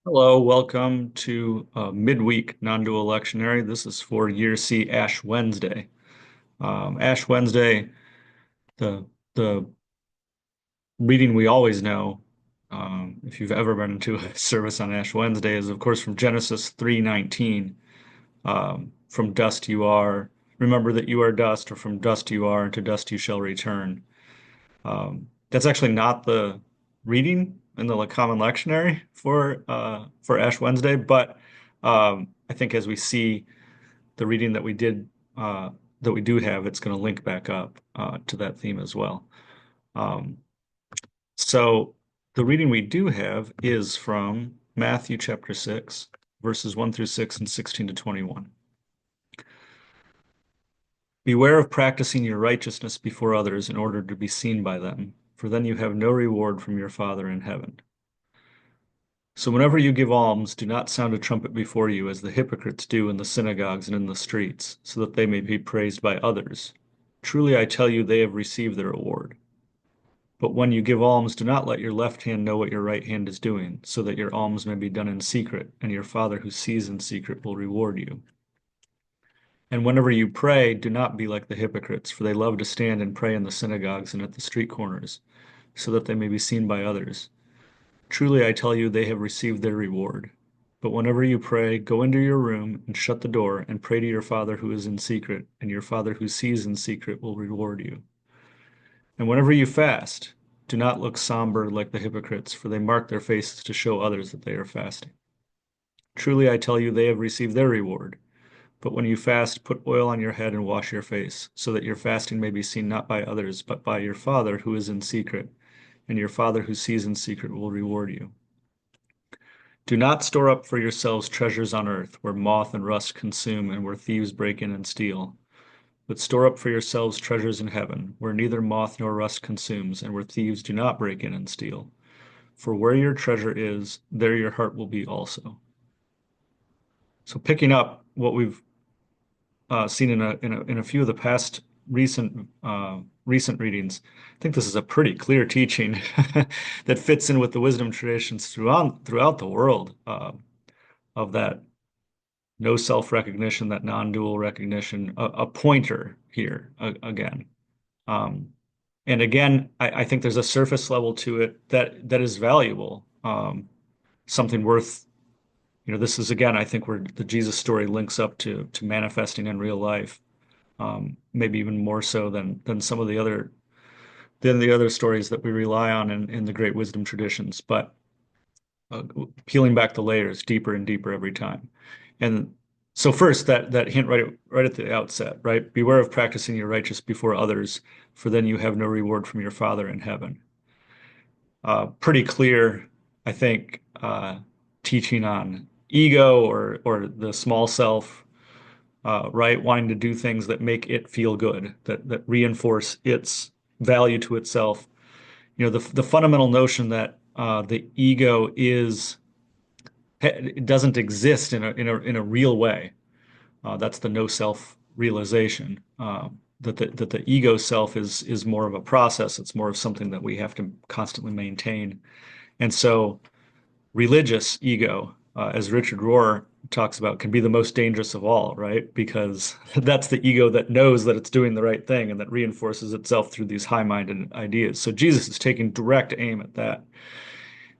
Hello, welcome to midweek non-dual lectionary. This is for Year C Ash Wednesday. Ash Wednesday, the the reading we always know, if you've ever been to a service on Ash Wednesday, is of course from Genesis 3:19. From dust you are, remember that you are dust, or from dust you are, and to dust you shall return. That's actually not the reading in the common lectionary for Ash Wednesday, but I think as we see the reading that we do have, it's going to link back up to that theme as well. Um, so the reading we do have is from Matthew chapter 6, verses 1 through 6 and 16 to 21. Beware of practicing your righteousness before others in order to be seen by them, for then you have no reward from your Father in heaven. So whenever you give alms, do not sound a trumpet before you, as the hypocrites do in the synagogues and in the streets, so that they may be praised by others. Truly I tell you, they have received their reward. But when you give alms, do not let your left hand know what your right hand is doing, so that your alms may be done in secret, and your Father who sees in secret will reward you. And whenever you pray, do not be like the hypocrites, for they love to stand and pray in the synagogues and at the street corners, so that they may be seen by others. Truly, I tell you, they have received their reward. But whenever you pray, go into your room and shut the door and pray to your Father who is in secret, and your Father who sees in secret will reward you. And whenever you fast, do not look somber like the hypocrites, for they mark their faces to show others that they are fasting. Truly, I tell you, they have received their reward. But when you fast, put oil on your head and wash your face, so that your fasting may be seen not by others, but by your Father who is in secret, and your Father who sees in secret will reward you. Do not store up for yourselves treasures on earth, where moth and rust consume and where thieves break in and steal. But store up for yourselves treasures in heaven, where neither moth nor rust consumes, and where thieves do not break in and steal. For where your treasure is, there your heart will be also. So picking up what we've seen in a few of the past recent readings, I think this is a pretty clear teaching that fits in with the wisdom traditions throughout the world, of that no self-recognition, that non-dual recognition, a pointer here again. Um, and again, I think there's a surface level to it that is valuable, something worth, this is again, I think where the Jesus story links up to manifesting in real life, maybe even more so than some of the other stories that we rely on in the great wisdom traditions. But peeling back the layers deeper and deeper every time. And so first, that hint right at the outset, right? Beware of practicing your righteous before others, for then you have no reward from your Father in heaven. Pretty clear, I think, teaching on ego or the small self, right? Wanting to do things that make it feel good, that reinforce its value to itself. The fundamental notion that the ego it doesn't exist in a real way. That's the no self realization. That the ego self is more of a process. It's more of something that we have to constantly maintain. And so religious ego, as Richard Rohr talks about, can be the most dangerous of all, right? Because that's the ego that knows that it's doing the right thing and that reinforces itself through these high-minded ideas. So Jesus is taking direct aim at that.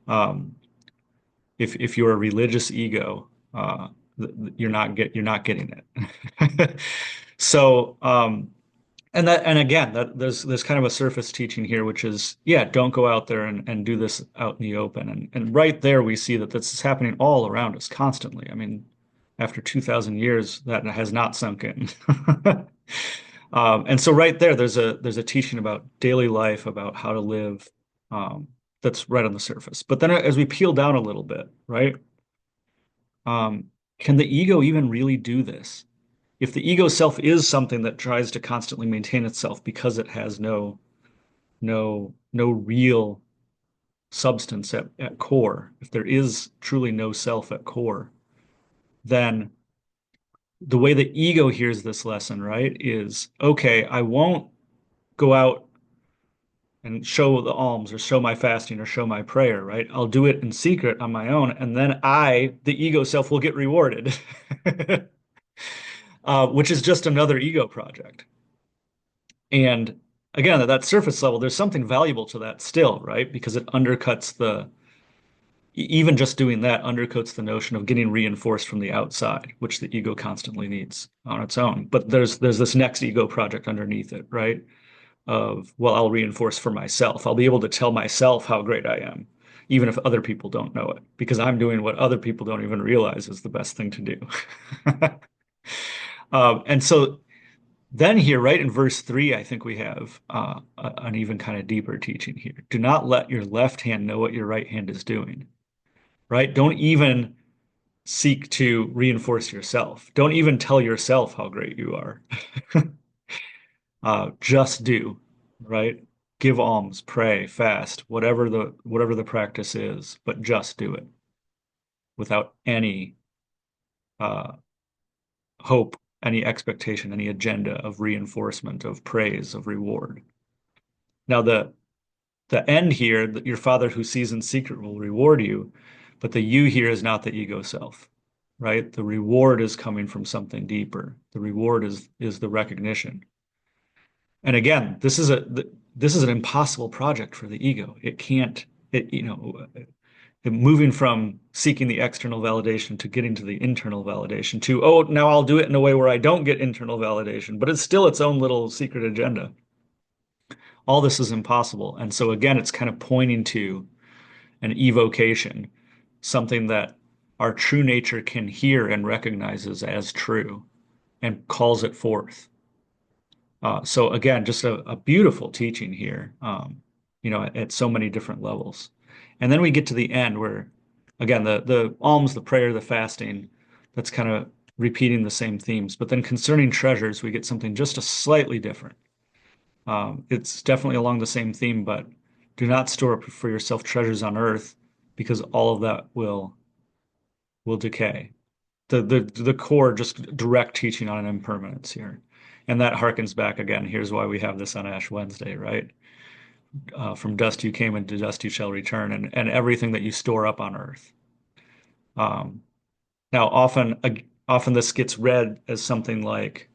Um, if you're a religious ego, you're not getting it. So, and again, that there's kind of a surface teaching here, which is, yeah, don't go out there and do this out in the open. And right there, we see that this is happening all around us constantly. I mean, after 2,000 years, that has not sunk in. And so right there, there's a teaching about daily life, about how to live, that's right on the surface. But then as we peel down a little bit, right? Um, can the ego even really do this? If the ego self is something that tries to constantly maintain itself because it has no real substance at core, if there is truly no self at core, then the way the ego hears this lesson, right, is okay, I won't go out and show the alms or show my fasting or show my prayer, right? I'll do it in secret on my own, and then the ego self, will get rewarded, which is just another ego project. And again, at that surface level, there's something valuable to that still, right? Because it undercuts even just doing that undercuts the notion of getting reinforced from the outside, which the ego constantly needs on its own. But there's this next ego project underneath it, right? Of, well, I'll reinforce for myself. I'll be able to tell myself how great I am, even if other people don't know it, because I'm doing what other people don't even realize is the best thing to do. And so then here, right in verse 3, I think we have an even kind of deeper teaching here. Do not let your left hand know what your right hand is doing, right? Don't even seek to reinforce yourself. Don't even tell yourself how great you are. Just do, right? Give alms, pray, fast, whatever the practice is, but just do it without any uh, hope, any expectation, any agenda of reinforcement, of praise, of reward. Now the end here, that your Father who sees in secret will reward you, but the you here is not the ego self, right? The reward is coming from something deeper. The reward is the recognition. And again, this is an impossible project for the ego. It can't, moving from seeking the external validation to getting to the internal validation to, oh, now I'll do it in a way where I don't get internal validation, but it's still its own little secret agenda. All this is impossible. And so again, it's kind of pointing to an evocation, something that our true nature can hear and recognizes as true and calls it forth. So again, just a beautiful teaching here, at so many different levels. And then we get to the end where, again, the alms, the prayer, the fasting, that's kind of repeating the same themes. But then concerning treasures, we get something just a slightly different. It's definitely along the same theme, but do not store up for yourself treasures on earth, because all of that will decay. The core just direct teaching on impermanence here. And that harkens back again. Here's why we have this on Ash Wednesday, right? From dust you came, and to dust you shall return, and everything that you store up on earth. Um, Now, often this gets read as something like,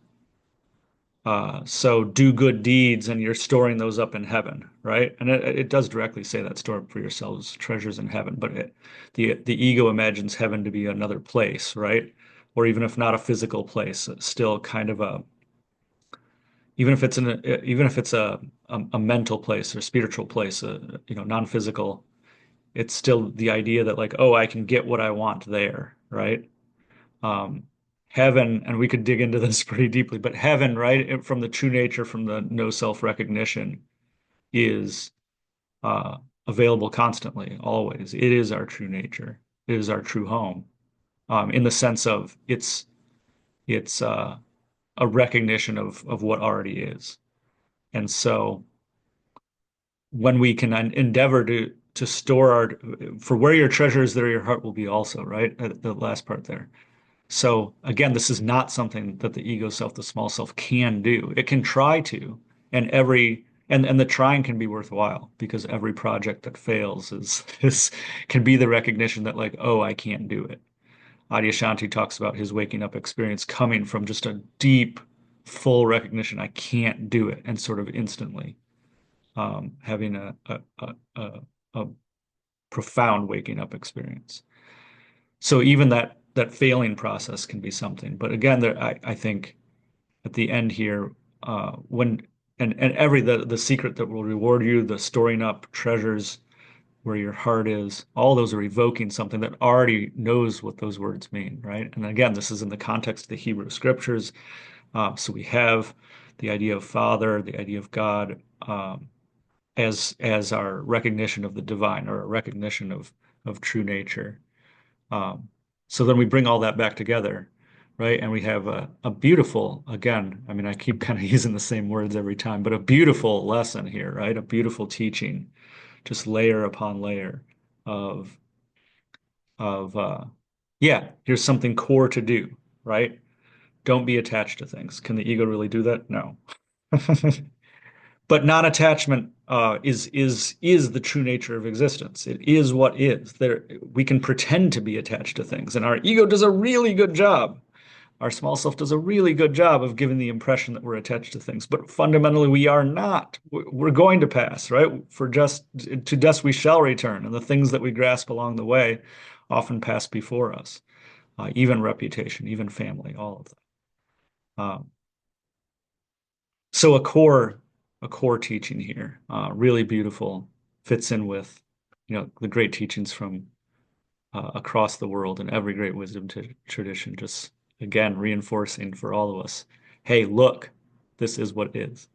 so do good deeds and you're storing those up in heaven, right? And it does directly say that, store up for yourselves treasures in heaven, but the ego imagines heaven to be another place, right? Or even if not a physical place, it's still kind of even if it's a mental place or spiritual place, non-physical, it's still the idea that like, oh, I can get what I want there, right? um, Heaven, and we could dig into this pretty deeply, but heaven, right, from the true nature, from the no self-recognition, is uh, available constantly, always. It is our true nature. It is our true home, in the sense of it's a recognition of what already is. And so when we can endeavor to store our, for where your treasure is, there your heart will be also, right? The last part there. So again, this is not something that the ego self, the small self, can do. It can try to, and the trying can be worthwhile, because every project that fails is can be the recognition that like, oh, I can't do it. Adyashanti talks about his waking up experience coming from just a deep, full recognition, I can't do it, and sort of instantly having a profound waking up experience. So even that failing process can be something. But again, I think at the end here, when and every the secret that will reward you, the storing up treasures where your heart is, all those are evoking something that already knows what those words mean, right? And again, this is in the context of the Hebrew scriptures. So we have the idea of Father, the idea of God, as our recognition of the divine, or a recognition of true nature. Um, so then we bring all that back together, right? And we have a beautiful, again, I mean, I keep kind of using the same words every time, but a beautiful lesson here, right? A beautiful teaching, just layer upon layer of of yeah, here's something core to do, right? Don't be attached to things. Can the ego really do that? No. But non-attachment is the true nature of existence. It is what is. There, we can pretend to be attached to things, and our ego does a really good job. Our small self does a really good job of giving the impression that we're attached to things, but fundamentally we are not. We're going to pass, right? For just to dust we shall return, and the things that we grasp along the way often pass before us, even reputation, even family, all of that. So a core teaching here, really beautiful, fits in with, the great teachings from across the world and every great wisdom tradition, just again reinforcing for all of us, hey, look, this is what is.